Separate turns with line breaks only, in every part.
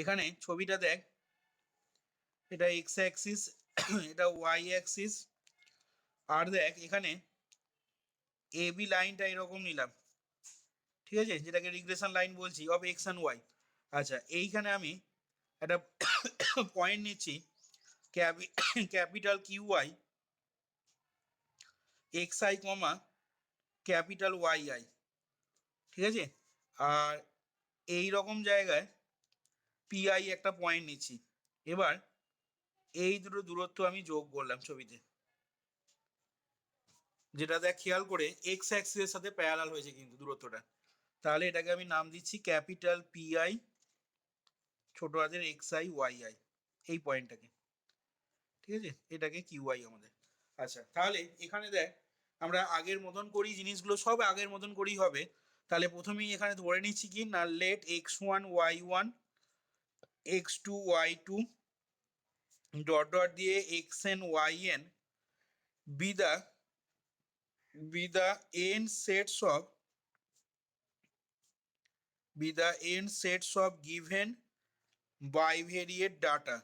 এখানে ছবিটা দেখ, এটা এক্স অ্যাক্সিস, এটা ওয়াই অ্যাক্সিস, আর দেখ এখানে এ বি লাইনটা এরকম নিলাম, ঠিক আছে, যেটাকে রিগ্রেশন লাইন বলছি অফ এক্স অ্যান্ড ওয়াই। আচ্ছা, এইখানে আমি একটা পয়েন্ট নিচ্ছি, capital Q Y X I comma capital Y I, ঠিক আছে। আর এই রকম জায়গায় পিআই একটা পয়েন্ট নিচ্ছি। এবার এই দুটো দূরত্ব আমি যোগ করলাম ছবিতে, যেটা দেখ খেয়াল করে এক্স অ্যাক্সিসের সাথে প্যারালাল হয়েছে কিন্তু দূরত্বটা। তাহলে এটাকে আমি নাম দিচ্ছি ক্যাপিটাল পিআই ছোট হাতের এক্স আই ওয়াই আই, এই পয়েন্টটাকে, ঠিক আছে, এটাকে কিউআই আমাদের। আচ্ছা, তাহলে এখানে দেখ আমরা আগের মতন করি, জিনিসগুলো সব আগের মতন করেই হবে। তাহলে প্রথমেই এখানে ধরে নিচ্ছি কি না, let X one Y one X two Y two dot dot দিয়ে X N Y N be the n sets of given bivariate data,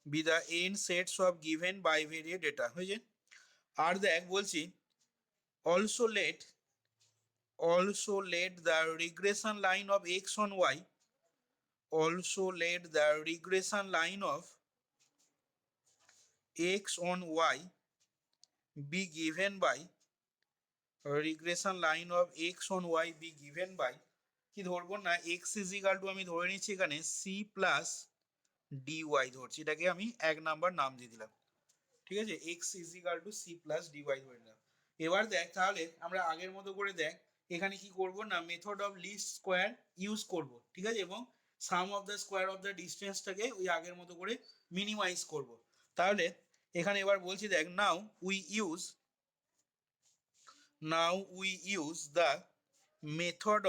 be the n sets of given bivariate data হয়েছে। আর দেখ বলছি also let the regression line of x on y, also let the regression line of x on y be given by regression line of x on y be given by কি ধরবো না, x is equal to আমি ধরে নিচ্ছি এখানে c plus dy ধরছি, এটাকে আমি এক নাম্বার নাম দিয়ে দিলাম, ঠিক আছে, X is equal to C plus DY ধরে নিলাম। এবার দেখ তাহলে আমরা আগের মতো করে দেখ এখানে কি করব না, method of least square use করব, ঠিক আছে, এবং sum of the square of the ডিস্টেন্সটাকে ওই আগের মতো করে মিনিমাইজ করব। তাহলে এখানে এবার বলছি দেখ, now we use the method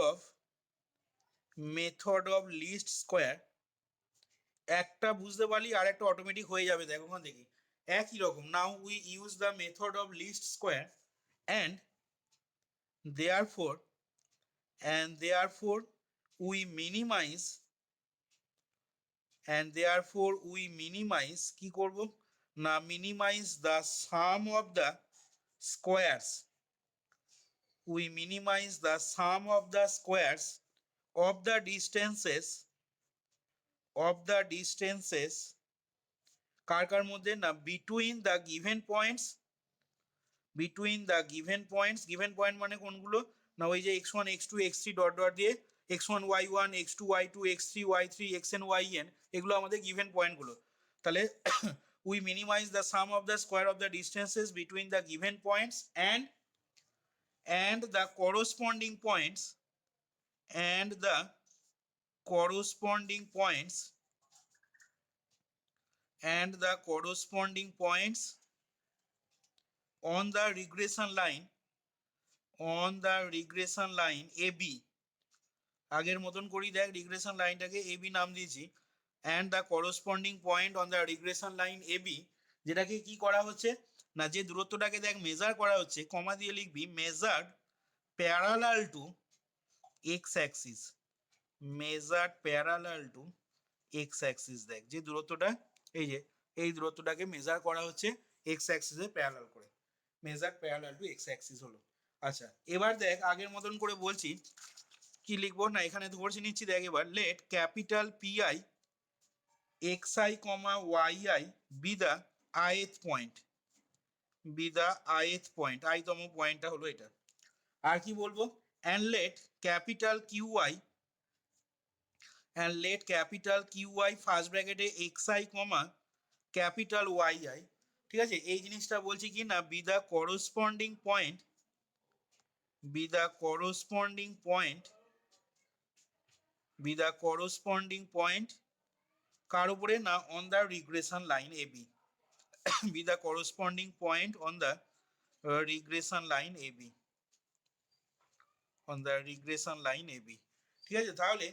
of least square. একটা বুঝতে পারলি আর একটা অটোমেটিক হয়ে যাবে, দেখো ওখান থেকে একই রকম। Now we use the method of least square and therefore therefore we minimize কি করব না, minimize the sum of the squares, we minimize the sum of the squares of the distances কার কার মধ্যে না, গিভেন পয়েন্ট মানে কোনগুলো না, ওই যে X one X two X three dot dot দিয়ে X one Y one X two Y two X three Y three X N Y N, এগুলো আমাদের গিভেন পয়েন্টগুলো। তাহলে we minimize the sum of the square of the distances between the given points and the corresponding points and the corresponding points on the regression line AB, আগের মতন করি দেখ regression লাইনটাকে AB নাম দিয়েছি, and the corresponding point on the regression line AB, যেটাকে কি করা হচ্ছে না, যে দূরত্বটাকে দেখ মেজার করা হচ্ছে, কমা দিয়ে লিখবি measured parallel to x Axis, measured parallel to x Axis. দেখ যে দূরত্বটা, এই দূরত্বটাকে মেজার করা হচ্ছে এক্স অ্যাক্সিসে প্যারালাল করে, measure parallel to x Axis হলো। আচ্ছা, এবার দেখ আগের মতন করে বলছি কি লিখবো না, এখানে ধরছি নিচ্ছি দেখ, এবার let capital P I X I comma Y I be the ith point, আইতম পয়েন্টটা হলো এটা। আর কি বলবো, and let capital Q I first ব্র্যাকেটে X I comma capital Y I, ঠিক আছে, এই জিনিসটা বলছি কি না, বি দা করসপন্ডিং পয়েন্ট কার উপরে না, on the regression line AB, be the corresponding point on the regression line AB, ঠিক আছে। তাহলে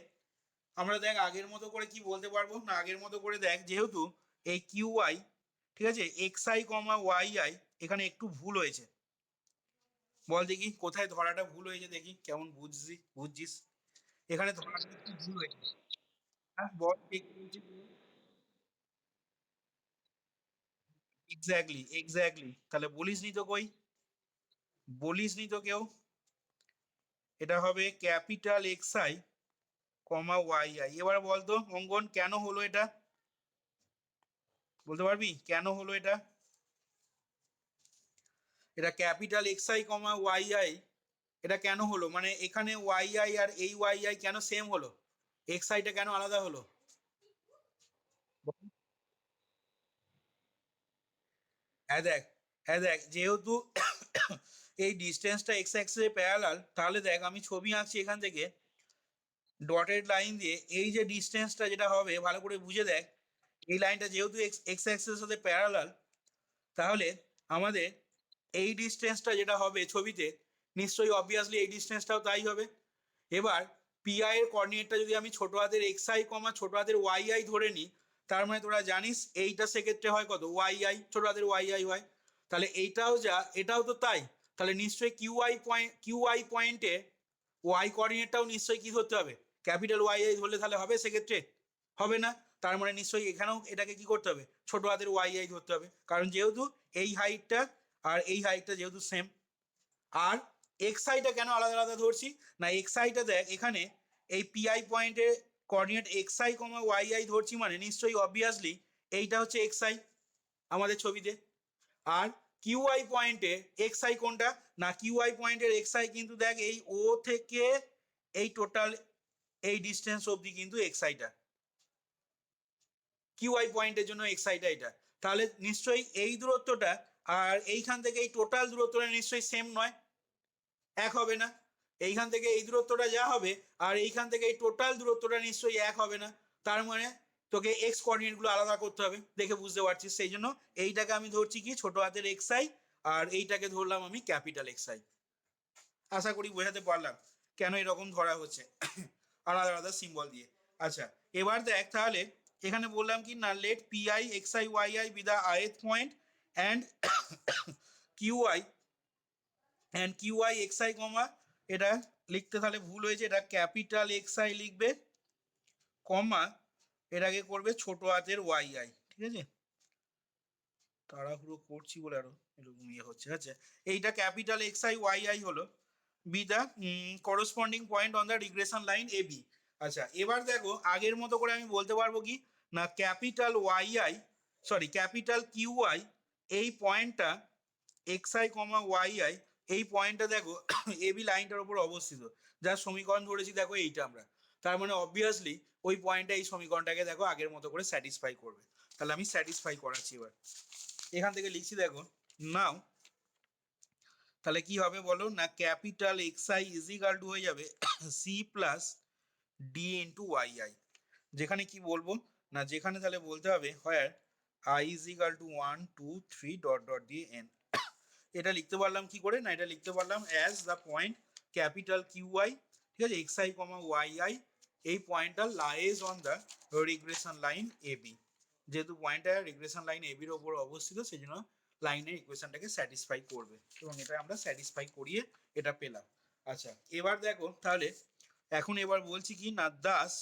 আমরা দেখ আগের মতো করে কি বলতে পারবো না, আগের মতো করে দেখ, যেহেতু এই কিউ আই, ঠিক আছে, X I comma Y I এখানে একটু ভুল হয়েছে, বল দেখি কোথায় ধরাটা ভুল হয়েছে, দেখি কেমন বুঝছিস, এখানে ধরাটা একটু ভুল হয়েছে। বল এক্স্যাক্টলি এক্স্যাক্টলি, তাহলে বলিসনি তো কই, বলিসনি তো কেউ। এটা হবে capital X I comma Y I. এবার বলতো অঙ্কন কেন হলো এটা, বলতে পারবি কেন হলো এটা? এটা capital X I comma Y I, এটা কেন হলো, মানে এখানে ওয়াই আই আর এই ওয়াই আই কেন সেম হলো, এক্স আইটা কেন আলাদা হলো? হ্যাঁ দেখ, হ্যাঁ দেখ, যেহেতু এই ডিস্টেন্সটা এক্স অ্যাক্সিসে প্যারালাল, তাহলে দেখ আমি ছবি আঁকছি এখান থেকে ডটেড লাইন দিয়ে, এই যে ডিস্টেন্সটা যেটা হবে ভালো করে বুঝে দেখ, এই লাইনটা যেহেতু এক্স এক্স অ্যাক্সিসের সাথে প্যারালাল, তাহলে আমাদের এই ডিস্টেন্সটা যেটা হবে ছবিতে, নিশ্চয়ই অবভিয়াসলি এই ডিস্টেন্সটাও তাই হবে। এবার পিআই এর কোঅর্ডিনেটটা যদি আমি ছোট হাতের এক্স আই কমা ছোট হাতের ওয়াই আই ধরে নিই, তার মানে তোরা জানিস এইটা সেক্ষেত্রে হয় কত, ওয়াই আই, ছোট হাতের ওয়াই আই হয়। তাহলে এইটাও যা এটাও তো তাই, তাহলে নিশ্চয়ই কিউ আই পয়েন্টে ওয়াই কোঅর্ডিনেটটাও নিশ্চয়ই কি ধরতে হবে, ক্যাপিটাল ওয়াই আই ধরলে তাহলে হবে সেক্ষেত্রে? হবে না। তার মানে নিশ্চয়ই এখানেও এটাকে কি করতে হবে, ছোট হাতের ওয়াই আই ধরতে হবে, কারণ যেহেতু এই হাইটটা আর এই হাইটটা যেহেতু সেম। আর এক্স আইটা কেন আলাদা আলাদা ধরছি, না এক্স আইটা দেখ এখানে এই পিআই পয়েন্টে coordinate X I comma Y I ধরছি, মানে নিশ্চয়ই অবভিয়াসলি এইটা হচ্ছে এক্স আই আমাদের ছবিতে। আর কিউ আই পয়েন্টে এক্স আই কোনটা, না কিউ আই পয়েন্টের এক্স আই কিন্তু দেখ এই ও থেকে এই টোটাল এই ডিস্টেন্স অবধি কিন্তু এক্স আইটা, কিউ আই পয়েন্টের জন্য এক্স আইটা এটা। তাহলে নিশ্চয়ই এই দূরত্বটা আর এইখান থেকে এই টোটাল দূরত্বটা নিশ্চয়ই সেম নয়, এক হবে না। এইখান থেকে এই দূরত্বটা যা হবে আর এইখান থেকে এই টোটাল দূরত্বটা নিশ্চয়ই এক হবে না। তার মানে তোকে এক্স কোঅর্ডিনেট গুলো আলাদা করতে হবে, দেখে বুঝতে পারছিস, সেই জন্য এইটাকে আমি ধরছি কি ছোট হাতের এক্স আই, আর এইটাকে ধরলাম আমি ক্যাপিটাল এক্স আই। আশা করি বোঝাতে পারলাম কেন এরকম ধরা হচ্ছে আলাদা আলাদা সিম্বল দিয়ে। আচ্ছা, এবার দেখ তাহলে এখানে বললাম কি না, let P I X I Y I be the ith point and Q I and Q I X I comma, এটা লিখতে তাহলে ভুল হয়েছে, এটা ক্যাপিটাল এক্স আই লিখবে কমা এটাকে করবে ছোট হাতের ওয়াই আই, ঠিক আছে, তাড়াহুড়ো করছি বলে আরো এরকম ইয়ে হচ্ছে। আচ্ছা, এইটা capital X I Y I হলো be the corresponding point on the regression line A B. আচ্ছা, এবার দেখো আগের মতো করে আমি বলতে পারবো কি না, capital Y I sorry capital Q I এই পয়েন্টটা X I comma Y I, এই পয়েন্টটা দেখো এবি লাইনটার উপর অবস্থিত, যার সমীকরণ ধরেছি দেখো এইটা আমরা। তার মানে অবভিয়াসলি ওই পয়েন্টটা এই সমীকরণটাকে দেখো আগের মতো করে স্যাটিসফাই করবে। তাহলে আমি স্যাটিসফাই করাচ্ছি এবার, এখান থেকে লিখছি দেখো নাও, তাহলে কি হবে বলো না, capital X I is equal to হয়ে যাবে C plus D into Y I. যেখানে কি বলবো না, যেখানে তাহলে বলতে হবে হয় I is equal to 1 2 3 dot dot দিয়ে এন। এটা লিখতে পারলাম কি করে, না এটা লিখতে পারলাম as the point capital Q I, ঠিক আছে, X I comma Y I, এই পয়েন্টটা lies on the regression line A B. যেহেতু পয়েন্টটা রিগ্রেশন লাইন এ বির ওপর অবস্থিত, সেই জন্য লাইনের ইকুয়েশনটাকে স্যাটিসফাই করবে, এবং এটা আমরা স্যাটিসফাই করিয়ে এটা পেলাম। আচ্ছা, এবার দেখো তাহলে এখন এবার বলছি কি না, Das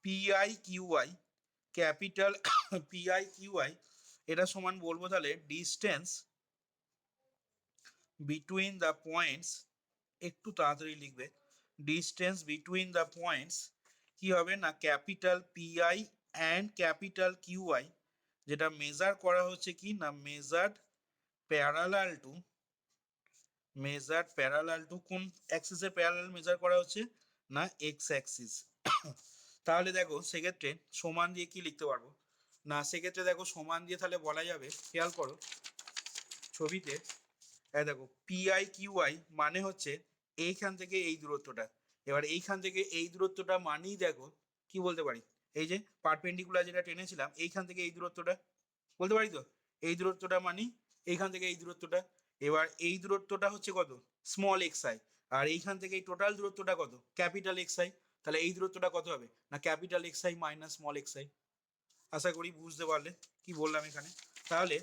PI QI capital PI QI এটা সমান বলবো তাহলে ডিস্টেন্স বিটুইন দ্য পয়েন্টস, একটু তাড়াতাড়ি লিখবে, ডিস্টেন্স বিটুইন দ্য পয়েন্টস কি হবে না, capital PI and capital QI, যেটা মেজার করা হচ্ছে কি না, মেজার্ড প্যারালাল টু কোন অ্যাক্সিসের প্যারালাল মেজার করা হচ্ছে, না এক্স অ্যাক্সিস। তাহলে দেখো সেক্ষেত্রে সমান দিয়ে কি লিখতে পারবো, না সেক্ষেত্রে দেখো সমান দিয়ে তাহলে বলা যাবে, খেয়াল করো ছবিতে, দেখো পিআই কিউআই মানে হচ্ছে এইখান থেকে এই দূরত্বটা, এবার এইখান থেকে এই দূরত্বটা মানেই দেখো কি বলতে পারি, এই যে পারপেন্ডিকুলার যেটা টেনেছিলাম এইখান থেকে এই দূরত্বটা বলতে পারি তো, এই দূরত্বটা মানি এইখান থেকে এই দূরত্বটা। এবার এই দূরত্বটা হচ্ছে কত, স্মল এক্স আই, আর এইখান থেকে এই টোটাল দূরত্বটা কত, ক্যাপিটাল এক্স আই। তাহলে এই দূরত্বটা কত হবে, না capital X I minus small X I. আশা করি বুঝতে পারলে কি বললাম এখানে। তাহলে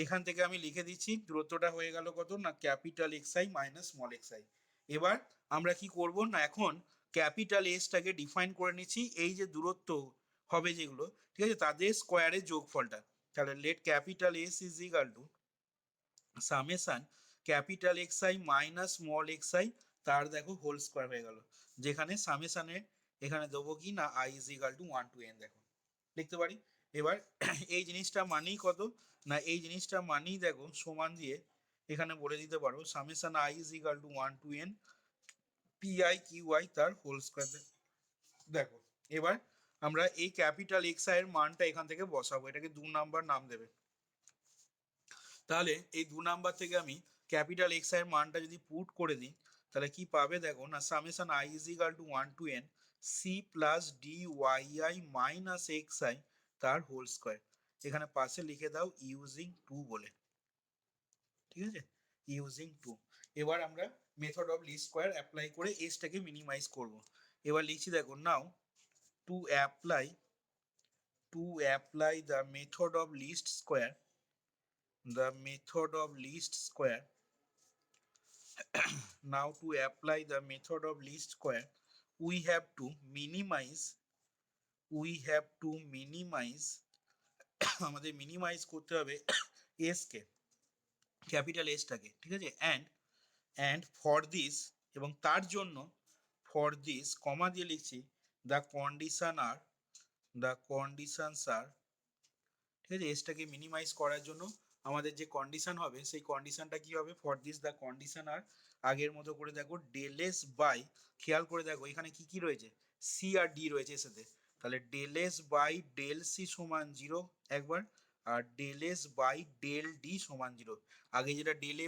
এখান থেকে আমি লিখে দিচ্ছি দূরত্বটা হয়ে গেল কত, না capital X I minus small X I. এবার আমরা কি করব না, এখন ক্যাপিটাল এসটাকে ডিফাইন করে নিচ্ছি এই যে দূরত্ব হবে যেগুলো, ঠিক আছে, তাদের স্কোয়ারের যোগফলটা। তাহলে let capital S is equal to summation capital X I minus small X I, তার দেখো হোল স্কোয়ার হয়ে গেল, যেখানে সামেশনের এখানে দেবো কি না I is equal to 1 to n, দেখো লিখতে পারি। এবার এই জিনিসটা মানেই কত না, এই জিনিসটা মানেই দেখো সমান দিয়ে এখানে বলে দিতে পারো summation I is equal to 1 to n P I Q I তার হোল স্কোয়ার। দেখো এবার আমরা এই ক্যাপিটাল এক্স আই এর মানটা এখান থেকে বসাবো, এটাকে 2 নাম্বার নাম দেবে। তাহলে এই 2 নাম্বার থেকে আমি ক্যাপিটাল এক্স আই এর মানটা যদি পুট করে দিই তাহলে কি পাবে দেখো না, summation I is equal to 1 to n C plus D Y I minus X I তার হোল স্কোয়ার। এখানে পাশে লিখে দাও ইউজিং 2 বলে, ঠিক আছে, ইউজিং 2। এবার আমরা method of least square apply করে এসটাকে মিনিমাইজ করব। এবার লিখছি দেখো now to apply the method of least square, the method of least square now to apply the method of least square we have to minimize আমাদের minimise করতে হবে S K, capital এসটাকে, ঠিক আছে, অ্যান্ড ফর দিস, এবং তার জন্য for this কমা দিয়ে লিখছি দ্য কন্ডিশনস আর, ঠিক আছে, এসটাকে মিনিমাইজ করার জন্য আমাদের যে কন্ডিশন হবে সেই কন্ডিশনটা কি হবে, ফর দিস দ্য কন্ডিশন আর আগের মতো করে দেখো ডেল এস বাই, খেয়াল করে দেখো এখানে কি কি রয়েছে, সি আর ডি রয়েছে এর সাথে, তাহলে del S by del C সমান 0 একবার, আর del S by del D সমান 0। আগে যেটা del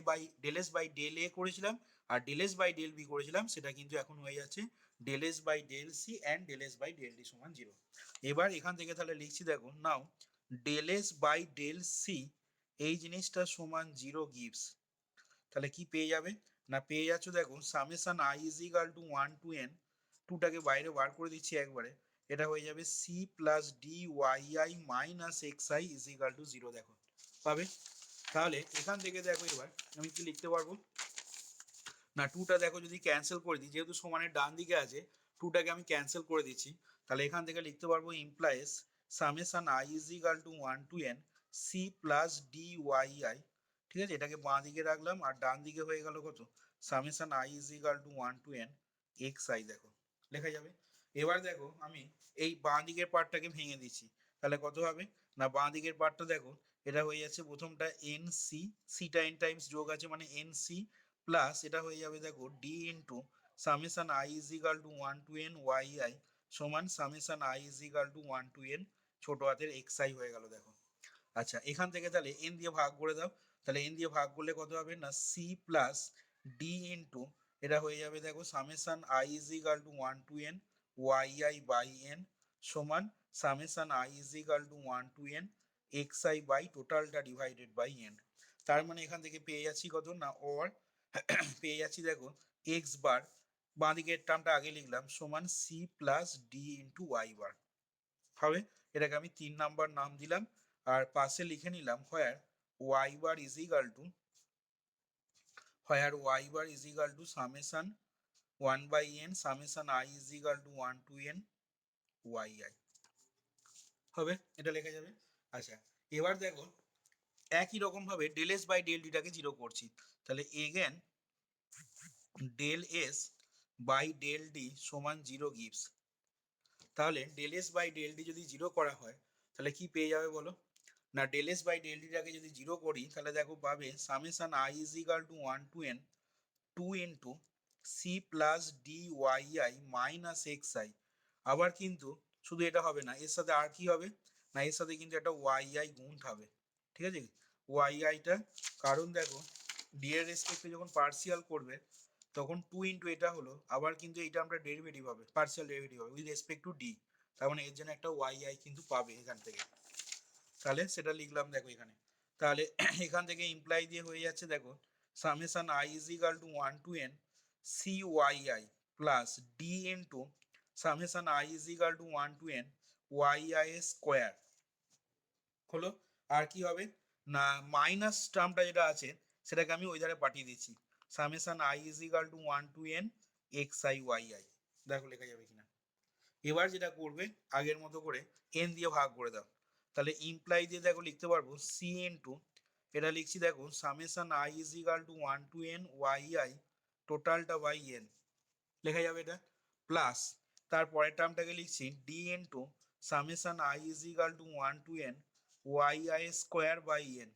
S by del A করেছিলাম আর del S by del B করেছিলাম সেটা কিন্তু এখন হয়ে যাচ্ছে del S by del C and del S by del D সমান 0। এবার এখান থেকে তাহলে লিখছি দেখো now del S by del C এই জিনিসটা সমান 0 গিভস, তাহলে কি পেয়ে যাবে না, পেয়ে যাচ্ছ দেখো summation I is equal to 1 to n, টুটাকে বাইরে বার করে দিচ্ছি একবারে, এটা হয়ে যাবে C plus D Y I minus X I is equal to 0, দেখো পাবে। তাহলে এখান থেকে দেখো এবার আমি কি লিখতে পারবো না, টুটা দেখো যদি ক্যান্সেল করে দিই, যেহেতু সমানের ডান দিকে আছে টুটাকে আমি ক্যান্সেল করে দিচ্ছি, তাহলে এখান থেকে লিখতে পারবো implies summation I is equal to 1 to n C plus D Y I, ঠিক আছে, এটাকে বাঁ দিকে রাখলাম আর ডান দিকে হয়ে গেল কত summation I is equal to 1 to n X I, দেখো লেখা যাবে। এবার দেখো আমি এই বাঁ দিকের পার্টটাকে ভেঙে দিচ্ছি, তাহলে কত হবে না, বাঁ দিকের পার্টটা দেখো এটা হয়ে যাচ্ছে প্রথমটা এন সি, সিটা এন টাইমস যোগ আছে মানে এন সি, প্লাস এটা হয়ে যাবে দেখো D into summation I is equal to 1 to n Y I সমান summation I is equal to 1 to n ছোট হাতের এক্স আই হয়ে গেল, দেখো। আচ্ছা এখান থেকে তাহলে এন দিয়ে ভাগ করে দাও, তাহলে এন দিয়ে ভাগ করলে কত হবে না সি প্লাস ডি ইন্টু এটা হয়ে যাবে দেখো summation I is equal to 1 to n Y I by N সমান summation I is equal to 1 to n X I by টোটালটা ডিভাইডেড বাই এন। তার মানে এখান থেকে পেয়ে যাচ্ছি কত না, অর পেয়ে যাচ্ছি দেখো এক্স বার, বাঁ দিকের টার্মটা আগে লিখলাম, সমান C plus D into Y bar হবে। এটাকে আমি 3 নাম্বার নাম দিলাম আর পাশে লিখে নিলাম where Y bar is equal to summation 1 by n summation I is equal to 1 to n Y I হবে, এটা লেখা যাবে। আচ্ছা এবার দেখো একই রকম ভাবে ডেল এস বাই ডেল ডিটাকে 0 করছি, তাহলে again del S by del D সমান 0 গিভস, তাহলে del S by del D যদি 0 করা হয় তাহলে কি পেয়ে যাবে বলো না, ডেল এস বাই ডেল ডিটাকে যদি 0 করি তাহলে দেখো পাবে summation I is equal to 1 to n 2 into C plus D Y I minus X I. আবার কিন্তু শুধু এটা হবে না, এর সাথে আর কি হবে না, এর সাথে কিন্তু একটা ওয়াই আই গুণ হবে, ঠিক আছে, ওয়াই আইটা, কারণ দেখো ডি এর রেসপেক্টে যখন পার্সিয়াল করবে তখন 2 ইন্টু এটা হলো, আবার কিন্তু এটা আমরা ডেরিভেটিভ হবে, পার্সিয়াল ডেরিভেটিভ হবে উইথ রেসপেক্ট টু ডি, তার মানে এর জন্য একটা ওয়াই আই কিন্তু পাবে এখান থেকে, তাহলে সেটা লিখলাম দেখো এখানে। তাহলে এখান থেকে ইমপ্লাই দিয়ে হয়ে যাচ্ছে দেখো summation I is equal to 1 to n C Y I plus D into summation I is equal to 1 to n Y I square হলো। আর কি হবে না, মাইনাস টার্মটা যেটা আছে সেটাকে আমি ওই ধারে পাঠিয়ে দিচ্ছি, summation I is equal to 1 to n X I Y I, দেখো লেখা যাবে কিনা। এবার যেটা করবে আগের মতো করে এন দিয়ে ভাগ করে দাও, তাহলে ইমপ্লাই দিয়ে দেখো লিখতে পারবো সি ইন্টু, এটা লিখছি দেখো summation I is equal to 1 to N Y I টোটালটা বাই এন, লেখা যাবে এটা, প্লাস তারপরের টার্মটাকে লিখছি D into summation I is equal to 1 to N Y I square by N,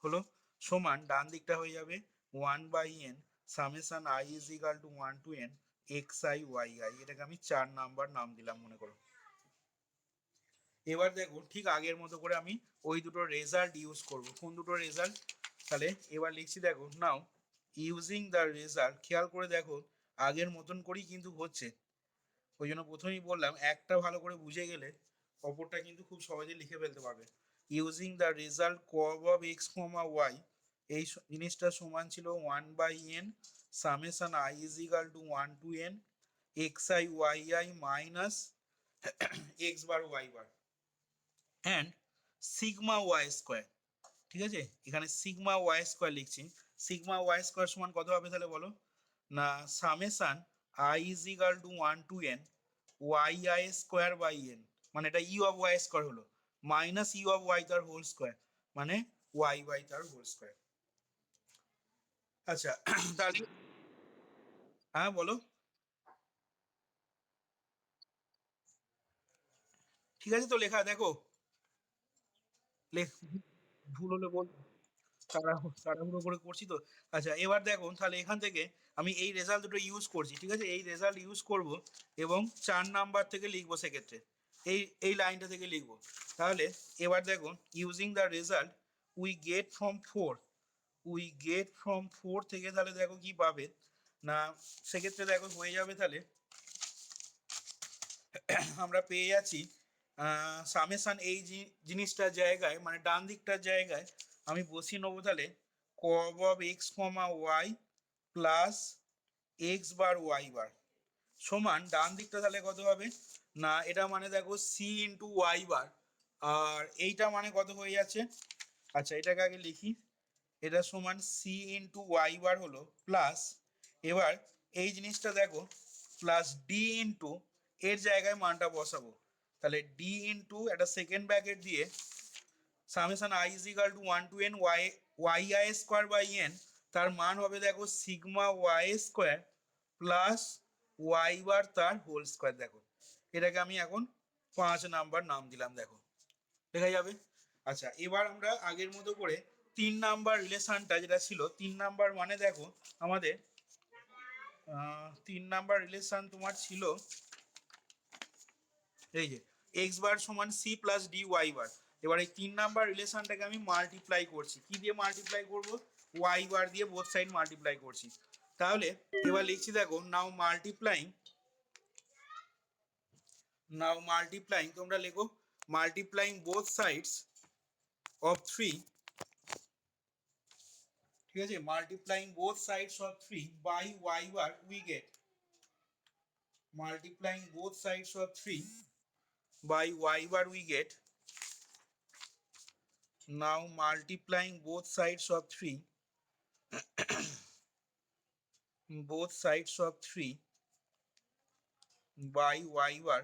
হলো, সমান ডান দিকটা হয়ে যাবে 1 by N summation I is equal to 1 to N x I Y I, এটাকে আমি 4 নাম্বার নাম দিলাম মনে করো। এবার দেখো ঠিক আগের মতো করে আমি ওই দুটো রেজাল্ট ইউজ করব। কোন দুটো রেজাল্ট, তাহলে এবার লিখছি দেখো নাও ইউজিং দ্য রেজাল্ট, খেয়াল করে দেখো আগের মতন করেই কিন্তু হচ্ছে, ওই জন্য প্রথমেই বললাম একটা ভালো করে বুঝে গেলে অপরটা কিন্তু খুব সহজে লিখে ফেলতে পারবে। Using the result cov of x comma y, এই জিনিসটা সমান ছিল 1 by N summation I is equal to 1 to N x I Y I minus x bar Y bar and sigma Y square. ঠিক আছে, এখানে সিগমা ওয়াই স্কোয়ার লিখছি, sigma Y square সমান কত হবে তাহলে বলো না, summation I is equal to 1 to N Y I square by n, মানে এটা ইউ অফ ওয়াই স্কোয়ার হলো, মাইনাস ইউ অফ ওয়াই তার হোল স্কোয়ার, মানে ওয়াই বাই তার হোল স্কোয়ার। আচ্ছা তাহলে হ্যাঁ বলো, ঠিক আছে তো লেখা দেখো, লেখ, ভুল হলে বল, তাড়াহুড়ো করে করছি তো। আচ্ছা এবার দেখো তাহলে এখান থেকে আমি এই রেজাল্ট দুটো ইউজ করছি, ঠিক আছে, এই রেজাল্ট ইউজ করব এবং 4 নাম্বার থেকে লিখবো সেক্ষেত্রে, এই লাইনটা থেকে লিখবো। তাহলে এবার দেখো using the result we get from 4, we get from 4 থেকে তাহলে দেখো কি পাবে না, সেক্ষেত্রে দেখো হয়ে যাবে তাহলে আমরা পেয়ে যাচ্ছি সামেশন এই জিনিসটার জায়গায় মানে ডান দিকটার জায়গায় আমি বসিয়ে নেবো তাহলে cov of x comma Y plus X bar Y bar সমান ডান দিকটা তাহলে কত হবে না, এটা মানে দেখো সি ইন্টু ওয়াই বার, আর এইটা মানে কত হয়ে যাচ্ছে, আচ্ছা এটাকে আগে লিখি, এটা সমান সি ইন্টু ওয়াই বার হলো প্লাস, এবার এই জিনিসটা দেখো প্লাস ডি ইন্টু এর জায়গায় মানটা বসাবো, তাহলে ডি ইন্টু একটা সেকেন্ড ব্র্যাকেট দিয়ে summation I is equal to 1 to N Y Y I square by N, তার মান হবে দেখো sigma Y square plus Y bar তার হোল স্কোয়ার, দেখো এটাকে আমি এখন 5 নাম্বার নাম দিলাম, দেখো দেখা যাবে। আচ্ছা এবার আমরা আগের মতো করে 3 নাম্বার রিলেশনটা যেটা ছিল 3 নাম্বার মানে দেখো আমাদের 3 নাম্বার রিলেশন তোমার ছিল এই যে এক্স বার সমান C plus D y bar, এবার এই 3 নাম্বার রিলেশনটাকে আমি মাল্টিপ্লাই করছি, কি দিয়ে মাল্টিপ্লাই করব, ওয়াই বার দিয়ে বোথ সাইড মাল্টিপ্লাই করছি, তাহলে এবার লিখছি দেখো নাও মাল্টিপ্লাইং তোমরা লেখো মাল্টিপ্লাইং বোথ সাইডস অফ 3, ঠিক আছে, multiplying both sides of 3 by y bar we get, multiplying both sides of 3 by y bar we get, now multiplying both sides of 3 both sides of 3 by y bar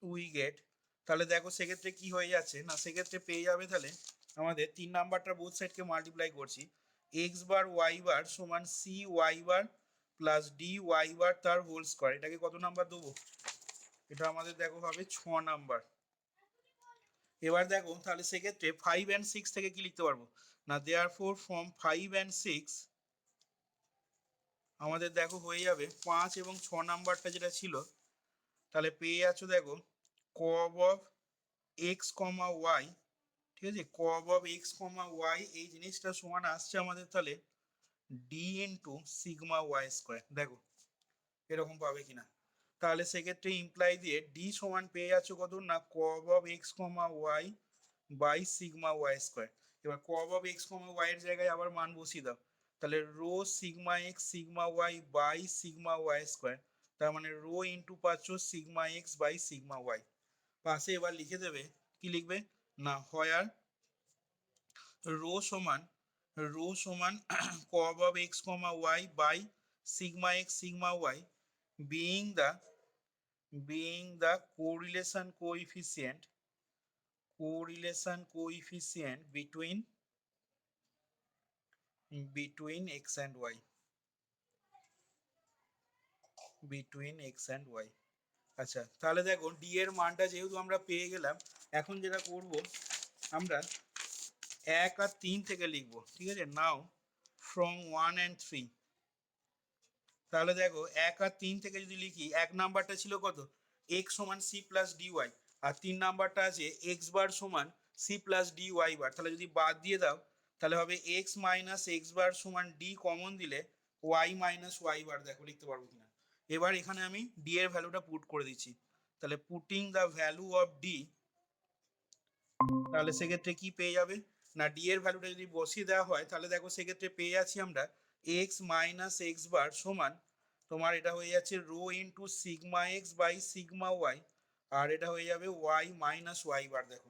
we get, তাহলে দেখো সেক্ষেত্রে কি হয়ে যাচ্ছে না, সেক্ষেত্রে পেয়ে যাবে তাহলে আমাদের 3 নাম্বারটা বোথ সাইডকে মাল্টিপ্লাই করছি, এক্স বার ওয়াই বার সমান C y bar plus D Y bar তার হোল স্কোয়ার, এটাকে কত নাম্বার দেবো, এটা আমাদের দেখো হবে 6 নাম্বার। এবার দেখো তাহলে সেক্ষেত্রে 5 and 6 থেকে কি লিখতে পারবো না, দেয়ারফর ফ্রম 5 and 6 আমাদের দেখো হয়ে যাবে 5 এবং 6 নাম্বারটা যেটা ছিল, তাহলে পেয়ে যাচ্ছ দেখো কব অফ এক্স কমা ওয়াই, ঠিক আছে, কব অফ এক্স কমা ওয়াই এই জিনিসটা সমান আসছে আমাদের তাহলে D into sigma Y square, দেখো এরকম পাবে কিনা, তাহলে সেক্ষেত্রে ইমপ্লাই দিয়ে ডি সমান পেয়ে যাচ্ছ কত না cov of x comma y by sigma Y square, এবার cov of x comma Y এর জায়গায় আবার মান বসিয়ে দাও, তাহলে rho sigma x sigma y by sigma Y square, তার মানে রো ইন্টু পাচ্ছ sigma x by sigma y, পাশে এবার লিখে দেবে কি লিখবে না হোয়ার রো সমান cov of x comma y by sigma x sigma y being the correlation coefficient between x and y, আচ্ছা তাহলে দেখো ডি এর মানটা যেহেতু আমরা পেয়ে গেলাম, এখন যেটা করব আমরা 1 আর 3 থেকে লিখবো, ঠিক আছে। নাও ফ্রম 1 and 3, তাহলে দেখো 1 আর 3 থেকে যদি লিখি, 1 নাম্বারটা ছিল কত, x সমান c প্লাস ডিওয়াই, আর 3 নাম্বারটা আছে x বার সমান c প্লাস ডিওয়াই বার। তাহলে যদি বাদ দিয়ে দাও তাহলে হবে x মাইনাস এক্স বার সমান d, কমন দিলে y মাইনাস ওয়াই বার। দেখো লিখতে পারবো কিনা। এবার এখানে আমি d এর ভ্যালুটা পুট করে দিচ্ছি, তাহলে putting the value of d, তাহলে সেক্ষেত্রে কি পেয়ে যাবে না, ডি এর ভ্যালুটা যদি বসিয়ে দেওয়া হয় তাহলে দেখো সেক্ষেত্রে পেয়ে যাচ্ছি আমরা এক্স মাইনাস এক্স বার সমান তোমার এটা হয়ে যাচ্ছে rho into sigma x by sigma Y, আর এটা হয়ে যাবে ওয়াই মাইনাস ওয়াই বার। দেখো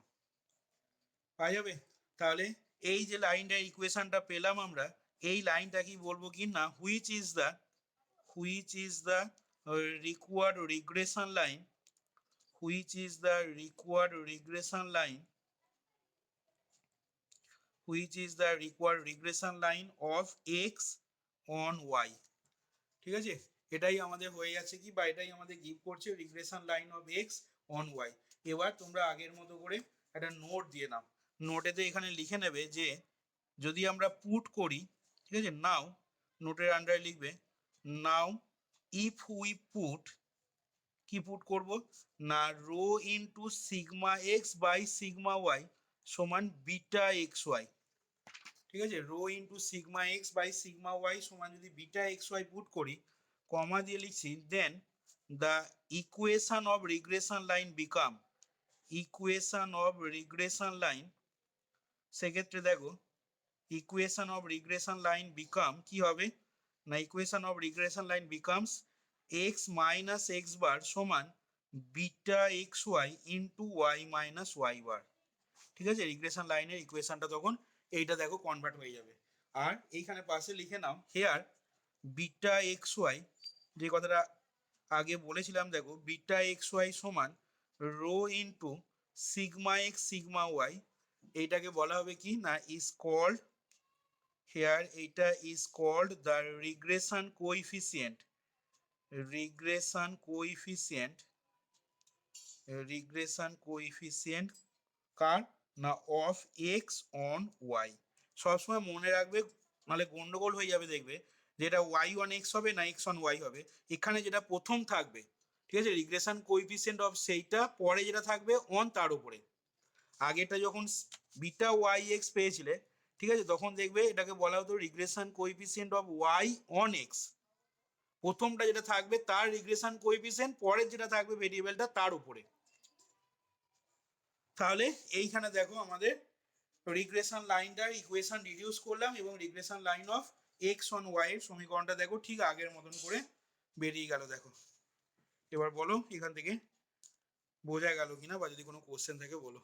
পাওয়া যাবে। তাহলে এই যে লাইনটা ইকুয়েশনটা পেলাম আমরা, এই লাইনটা কি বলবো কি না, which is the required regression line, which is the required regression line of x on y, ঠিক আছে। এটাই আমাদের হয়ে যাচ্ছে কি, বা এটাই আমাদের গিভ করছে regression line of x on y. এবার তোমরা আগের মতো করে একটা নোট দিয়ে নাও, নোটেতে এখানে লিখে নেবে যে যদি আমরা পুট করি, ঠিক আছে, নাও নোটের আন্ডারে লিখবে নাও ইফ উই পুট, কি পুট করব না, rho into sigma x by sigma y সমান বিটা এক্স ওয়াই, ঠিক আছে। Rho into sigma x by sigma y সমান যদি বিটা এক্স ওয়াই পুট করি, কমা দিয়ে লিখছি, then the equation of regression line সেক্ষেত্রে দেখো equation of regression line become কি হবে না, equation of regression line becomes X minus x bar সমান beta x Y into Y minus Y bar, ঠিক আছে। রিগ্রেশন লাইনের ইকুয়েশনটা তখন এইটা দেখো কনভার্ট হয়ে যাবে। আর এইখানে পাশে লিখে now here beta x Y, যে কথাটা আগে বলেছিলাম, দেখো বিটা এক্স ওয়াই সমান rho into sigma x sigma Y, এইটাকে বলা হবে কি না, ইজ কল্ড হেয়ার, এইটা is called the regression coefficient কার না, অফ এক্স অন ওয়াই। সবসময় মনে রাখবে, নাহলে গন্ডগোল হয়ে যাবে, দেখবে যেটা ওয়াই অন এক্স হবে না এক্স অন ওয়াই হবে, এখানে যেটা প্রথম থাকবে, ঠিক আছে, রিগ্রেশন কোএফিসিয়েন্ট অফ সেইটা, পরে যেটা থাকবে অন তার উপরে। আগেটা যখন বিটা ওয়াই এক্স পেয়েছিলে, ঠিক আছে, তখন দেখবে এটাকে বলা হতো regression coefficient of y on x, প্রথমটা যেটা থাকবে তার রিগ্রেশন কোএফিসিয়েন্ট, পরের যেটা থাকবে ভেরিয়েবলটা তার উপরে। তাহলে এইখানে দেখো আমাদের রিগ্রেশন লাইনটার ইকুয়েশন রিডিউস করলাম, এবং regression line of x on y এর সমীকরণটা দেখো ঠিক আগের মতন করে বেরিয়ে গেল। দেখো এবার বলো এখান থেকে বোঝা গেল কিনা, বা যদি কোনো কোশ্চেন থাকে বলো।